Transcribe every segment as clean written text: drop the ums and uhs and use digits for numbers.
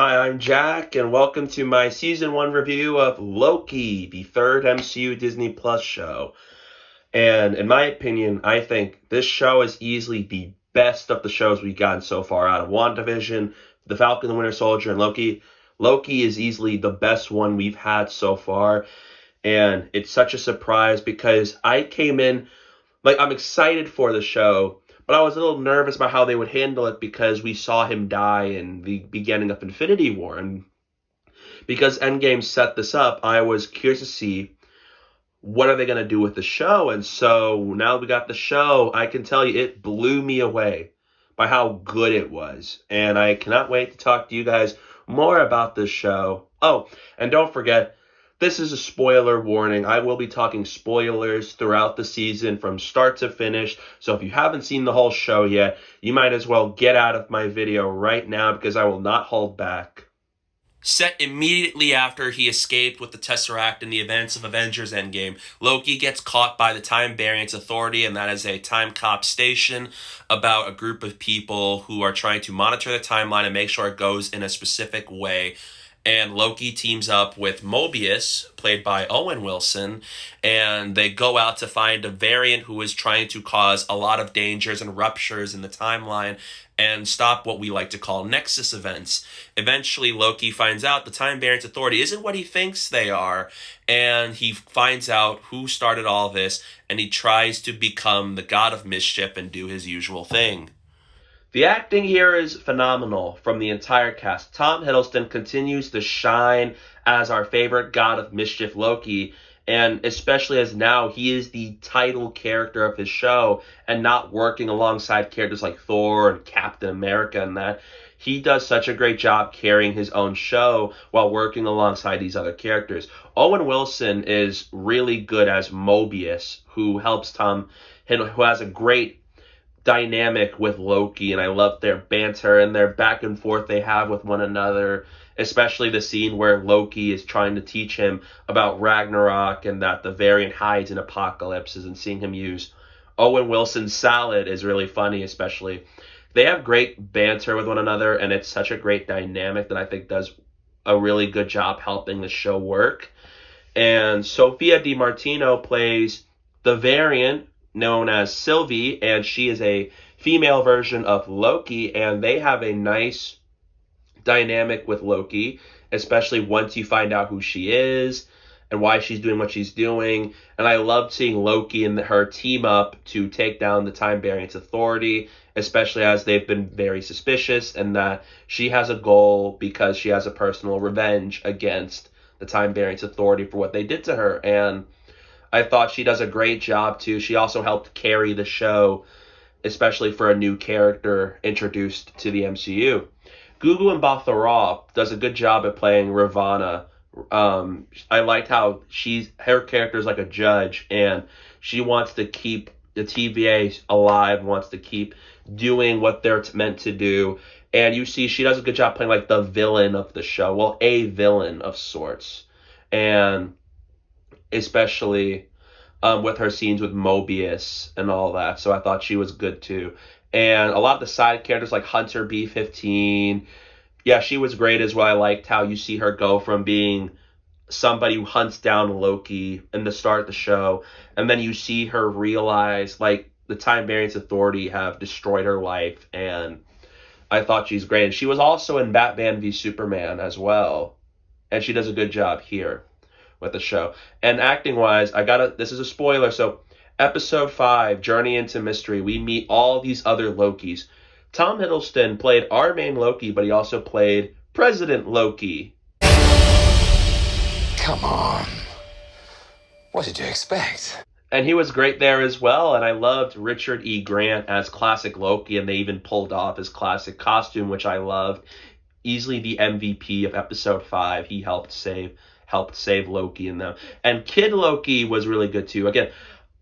Hi, I'm Jack, and welcome to my Season 1 review of Loki, the third MCU Disney Plus show. And in my opinion, I think this show is easily the best of the shows we've gotten so far out of WandaVision, The Falcon and the Winter Soldier, and Loki. Loki is easily the best one we've had so far, and it's such a surprise because I came in, I'm excited for the show, but I was a little nervous about how they would handle it because we saw him die in the beginning of Infinity War. And because Endgame set this up, I was curious to see what are they going to do with the show. And so now that we got the show, I can tell you it blew me away by how good it was. And I cannot wait to talk to you guys more about this show. Oh, and don't forget, this is a spoiler warning. I will be talking spoilers throughout the season from start to finish. So if you haven't seen the whole show yet, you might as well get out of my video right now because I will not hold back. Set immediately after he escaped with the Tesseract in the events of Avengers Endgame, Loki gets caught by the Time Variance Authority, and that is a time cop station about a group of people who are trying to monitor the timeline and make sure it goes in a specific way. And Loki teams up with Mobius, played by Owen Wilson, and they go out to find a variant who is trying to cause a lot of dangers and ruptures in the timeline and stop what we like to call nexus events. Eventually, Loki finds out the Time Variance Authority isn't what he thinks they are, and he finds out who started all this, and he tries to become the God of Mischief and do his usual thing. The acting here is phenomenal from the entire cast. Tom Hiddleston continues to shine as our favorite God of Mischief, Loki, and especially as now he is the title character of his show and not working alongside characters like Thor and Captain America and that. He does such a great job carrying his own show while working alongside these other characters. Owen Wilson is really good as Mobius, who helps Tom, who has a great dynamic with Loki, and I love their banter and their back and forth they have with one another, especially the scene where Loki is trying to teach him about Ragnarok and that the variant hides in apocalypses, and seeing him use Owen Wilson's salad is really funny. Especially they have great banter with one another, and it's such a great dynamic that I think does a really good job helping the show work. And Sophia Di Martino plays the variant known as Sylvie, and she is a female version of Loki, and they have a nice dynamic with Loki, especially once you find out who she is and why she's doing what she's doing. And I loved seeing Loki and her team up to take down the Time Variance Authority, especially as they've been very suspicious, and that she has a goal because she has a personal revenge against the Time Variance Authority for what they did to her. And I thought she does a great job too. She also helped carry the show, especially for a new character introduced to the MCU. Gugu Mbatha-Raw does a good job at playing Ravonna. I liked how her character is like a judge, and she wants to keep the TVA alive, wants to keep doing what they're meant to do. And you see she does a good job playing like the villain of the show. Well, a villain of sorts. And especially with her scenes with Mobius and all that. So I thought she was good too. And a lot of the side characters like Hunter B-15, yeah, she was great as well. I liked how you see her go from being somebody who hunts down Loki in the start of the show, and then you see her realize like the Time Variance Authority have destroyed her life, and I thought she's great. And she was also in Batman v Superman as well, and she does a good job here with the show. And acting wise, this is a spoiler, so episode 5, Journey into Mystery, we meet all these other Lokis. Tom Hiddleston played our main Loki, but he also played President Loki. Come on. What did you expect? And he was great there as well, and I loved Richard E. Grant as classic Loki, and they even pulled off his classic costume, which I loved. Easily the MVP of episode 5. He helped save Loki in them. And Kid Loki was really good too. Again,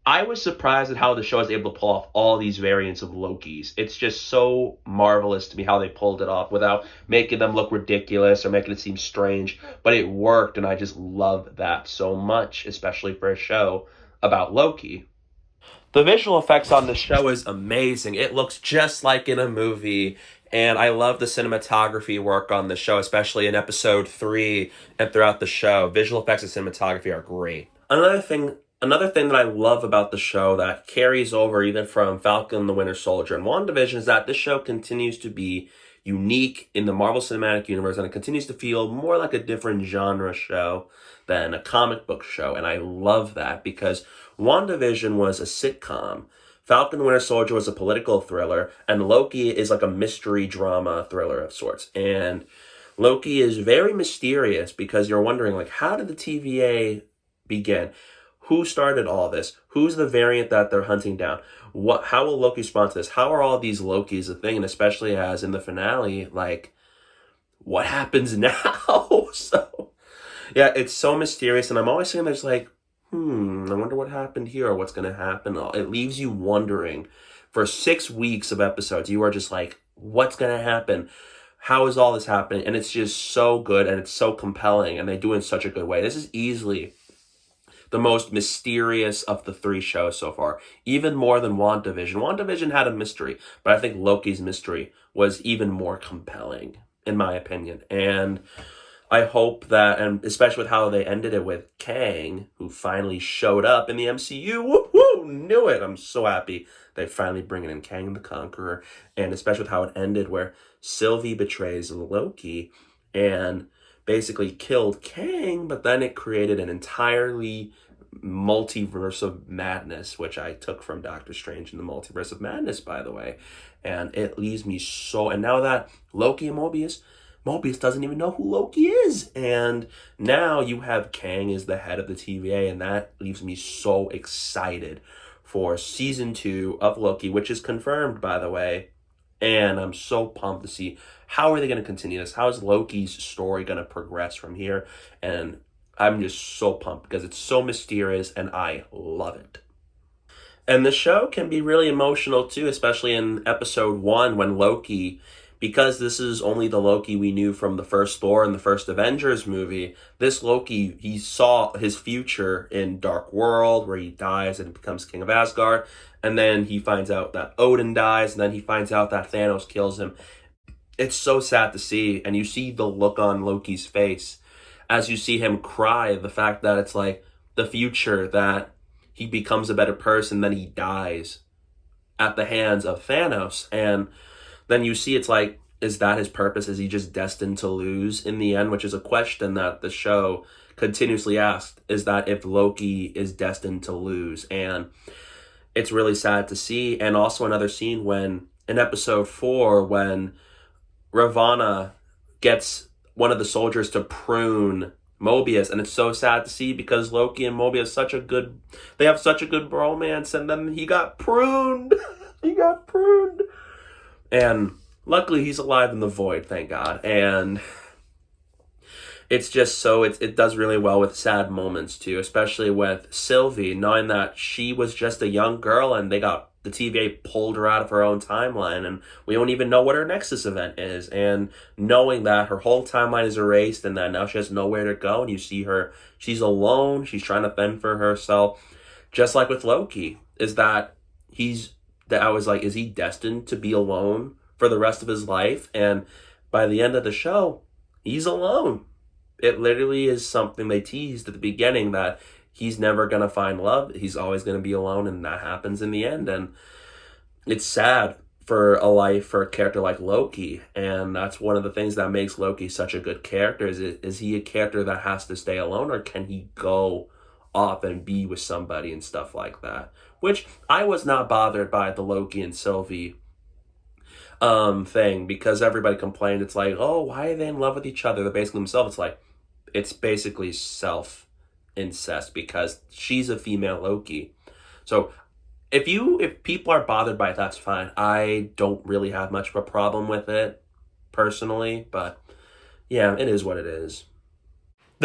I was surprised at how the show was able to pull off all these variants of Lokis. It's just so marvelous to me how they pulled it off without making them look ridiculous or making it seem strange. But it worked, and I just love that so much, especially for a show about Loki. The visual effects on the show is amazing. It looks just like in a movie. And I love the cinematography work on the show, especially in episode 3 and throughout the show. Visual effects and cinematography are great. Another thing that I love about the show that carries over even from Falcon and the Winter Soldier and WandaVision is that this show continues to be unique in the Marvel Cinematic Universe, and it continues to feel more like a different genre show than a comic book show. And I love that because WandaVision was a sitcom, Falcon and Winter Soldier was a political thriller, and Loki is like a mystery drama thriller of sorts. And Loki is very mysterious because you're wondering, like, how did the TVA begin? Who started all this? Who's the variant that they're hunting down? How will Loki respond to this? How are all these Lokis a thing? And especially as in the finale, like, what happens now? So, yeah, it's so mysterious. And I'm always saying there's like, I wonder what happened here or what's going to happen. It leaves you wondering. For 6 weeks of episodes, you are just like, what's going to happen? How is all this happening? And it's just so good and it's so compelling and they do it in such a good way. This is easily the most mysterious of the 3 shows so far, even more than WandaVision. WandaVision had a mystery, but I think Loki's mystery was even more compelling, in my opinion. And I hope that, and especially with how they ended it with Kang, who finally showed up in the MCU. Woo-hoo! Knew it! I'm so happy they finally bringing in Kang the Conqueror. And especially with how it ended where Sylvie betrays Loki and basically killed Kang, but then it created an entirely multiverse of madness, which I took from Doctor Strange in the Multiverse of Madness, by the way. And it leaves me so... And now that Loki and Mobius doesn't even know who Loki is. And now you have Kang as the head of the TVA, and that leaves me so excited for season 2 of Loki, which is confirmed, by the way. And I'm so pumped to see how are they going to continue this? How is Loki's story going to progress from here? And I'm just so pumped because it's so mysterious and I love it. And the show can be really emotional too, especially in episode 1 when Loki, because this is only the Loki we knew from the first Thor and the first Avengers movie, this Loki, he saw his future in Dark World where he dies and becomes King of Asgard. And then he finds out that Odin dies, and then he finds out that Thanos kills him. It's so sad to see, and you see the look on Loki's face as you see him cry, the fact that it's like the future, that he becomes a better person, then he dies at the hands of Thanos. And then you see it's like, is that his purpose? Is he just destined to lose in the end? Which is a question that the show continuously asked, is that if Loki is destined to lose. And it's really sad to see. And also another scene when, in episode 4, when Ravonna gets one of the soldiers to prune Mobius, and it's so sad to see because Loki and Mobius they have such a good bromance, and then he got pruned. And luckily he's alive in the void, thank God. And it's just so, it does really well with sad moments too, especially with Sylvie, knowing that she was just a young girl and the TVA pulled her out of her own timeline and we don't even know what her Nexus event is. And knowing that her whole timeline is erased and that now she has nowhere to go, and you see her, she's alone, she's trying to fend for herself. Just like with Loki, I was like, is he destined to be alone for the rest of his life? And by the end of the show, he's alone. It literally is something they teased at the beginning, that he's never going to find love. He's always going to be alone, and that happens in the end. And it's sad for a character like Loki. And that's one of the things that makes Loki such a good character. Is he a character that has to stay alone, or can he go off and be with somebody and stuff like that? Which I was not bothered by the Loki and Sylvie thing, because everybody complained. It's like, oh, why are they in love with each other? They're basically themselves. It's like, it's basically self-incest because she's a female Loki. So if people are bothered by it, that's fine. I don't really have much of a problem with it personally, but yeah, it is what it is.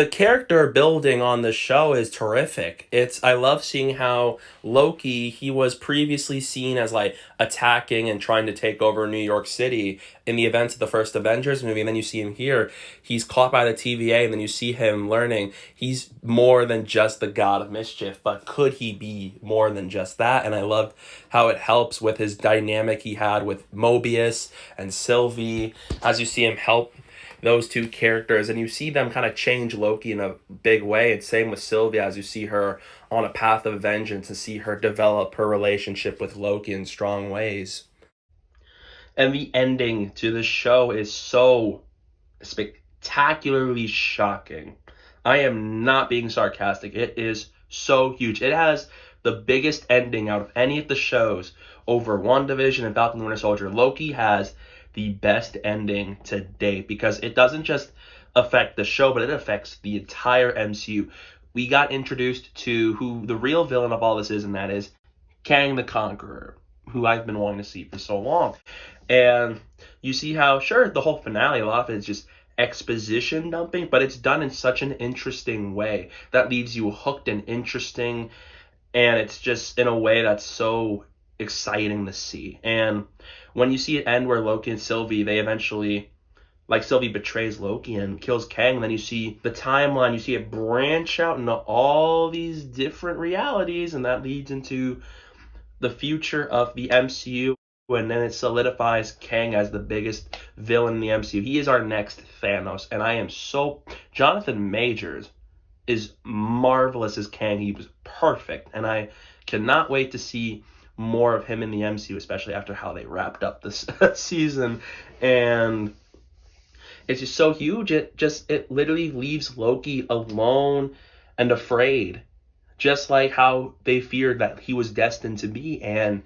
the character building on the show is terrific. I love seeing how Loki, he was previously seen as like attacking and trying to take over New York City in the events of the first Avengers movie, and then you see him here, he's caught by the TVA, and then you see him learning he's more than just the God of Mischief, but could he be more than just that? And I loved how it helps with his dynamic he had with Mobius and Sylvie, as you see him help those two characters, and you see them kind of change Loki in a big way. And same with Sylvia, as you see her on a path of vengeance and see her develop her relationship with Loki in strong ways. And the ending to the show is so spectacularly shocking. I am not being sarcastic. It is so huge. It has the biggest ending out of any of the shows over WandaVision and Falcon and the Winter Soldier. Loki has the best ending to date because it doesn't just affect the show, but it affects the entire MCU. We got introduced to who the real villain of all this is, and that is Kang the Conqueror, who I've been wanting to see for so long. And you see how, sure, the whole finale, a lot of it is just exposition dumping, but it's done in such an interesting way that leaves you hooked and interesting, and it's just in a way that's so exciting to see. And when you see it end where Loki and Sylvie, they eventually, like Sylvie betrays Loki and kills Kang, and then you see the timeline, you see it branch out into all these different realities, and that leads into the future of the MCU, and then it solidifies Kang as the biggest villain in the MCU. He is our next Thanos, and I am so... Jonathan Majors is marvelous as Kang. He was perfect, and I cannot wait to see more of him in the MCU, especially after how they wrapped up this season. And it's just so huge. It literally leaves Loki alone and afraid, just like how they feared that he was destined to be. And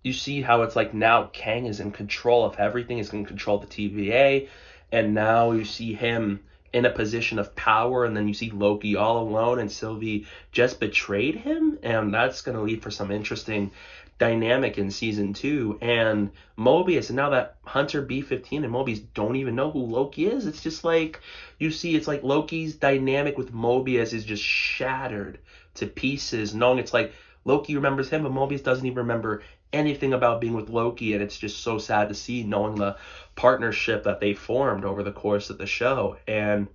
you see how it's like now Kang is in control of everything, is in control of the TVA, and now you see him in a position of power, and then you see Loki all alone, and Sylvie just betrayed him, and that's going to lead for some interesting dynamic in season 2. And Mobius, and now that Hunter B-15 and Mobius don't even know who Loki is, it's just like, you see, it's like Loki's dynamic with Mobius is just shattered to pieces, knowing it's like Loki remembers him, but Mobius doesn't even remember anything about being with Loki, and it's just so sad to see, knowing the partnership that they formed over the course of the show. And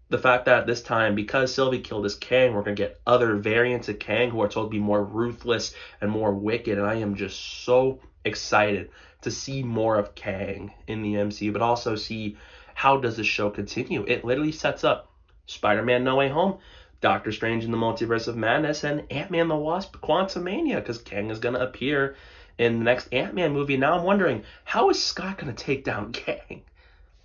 the fact that this time, because Sylvie killed this Kang, we're going to get other variants of Kang who are told to be more ruthless and more wicked, and I am just so excited to see more of Kang in the MCU, but also see how does this show continue. It literally sets up Spider-Man No Way Home, Doctor Strange in the Multiverse of Madness, and Ant-Man the Wasp Quantumania, because Kang is going to appear in the next Ant-Man movie. Now I'm wondering, how is Scott going to take down Kang?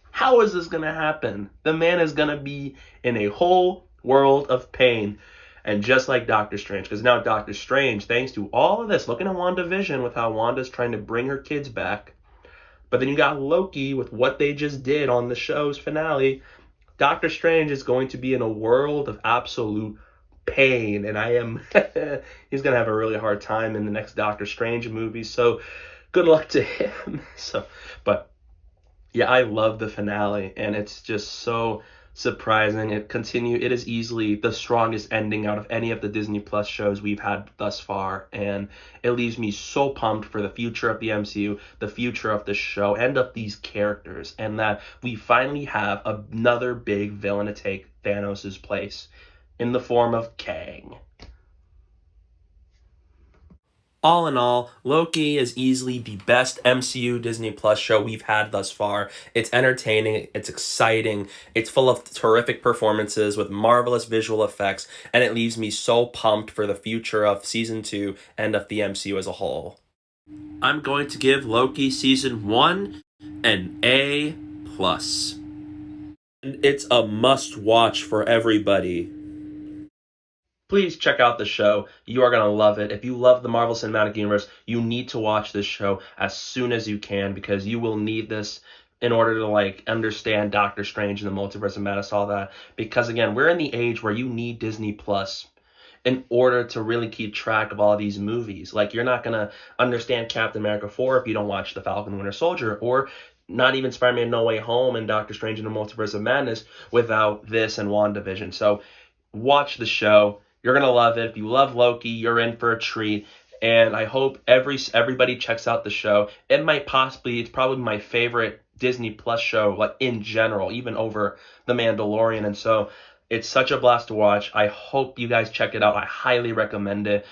How is this going to happen? The man is going to be in a whole world of pain. And just like Doctor Strange, because now Doctor Strange, thanks to all of this, looking at WandaVision with how Wanda's trying to bring her kids back, but then you got Loki with what they just did on the show's finale. Doctor Strange is going to be in a world of absolute pain, and he's going to have a really hard time in the next Doctor Strange movie, so good luck to him. But yeah, I love the finale, and it's just so surprising. It is easily the strongest ending out of any of the Disney Plus shows we've had thus far, and it leaves me so pumped for the future of the MCU, the future of the show, and of these characters, and that we finally have another big villain to take Thanos' place in the form of Kang. All in all, Loki is easily the best MCU Disney Plus show we've had thus far. It's entertaining, it's exciting, it's full of terrific performances with marvelous visual effects, and it leaves me so pumped for the future of Season 2 and of the MCU as a whole. I'm going to give Loki Season 1 an A+. And it's a must-watch for everybody. Please check out the show. You are going to love it. If you love the Marvel Cinematic Universe, you need to watch this show as soon as you can, because you will need this in order to understand Doctor Strange and the Multiverse of Madness, all that. Because again, we're in the age where you need Disney Plus in order to really keep track of all of these movies. You're not going to understand Captain America 4 if you don't watch The Falcon and Winter Soldier, or not even Spider-Man No Way Home and Doctor Strange in the Multiverse of Madness without this and WandaVision. So watch the show. You're going to love it. If you love Loki, you're in for a treat. And I hope everybody checks out the show. It's probably my favorite Disney Plus show, like in general, even over The Mandalorian. And so it's such a blast to watch. I hope you guys check it out. I highly recommend it.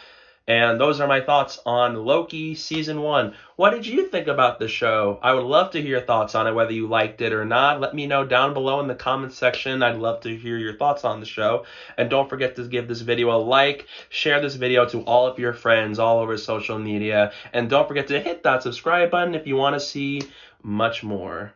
And those are my thoughts on Loki Season 1. What did you think about the show? I would love to hear your thoughts on it, whether you liked it or not. Let me know down below in the comments section. I'd love to hear your thoughts on the show. And don't forget to give this video a like, share this video to all of your friends all over social media, and don't forget to hit that subscribe button if you want to see much more.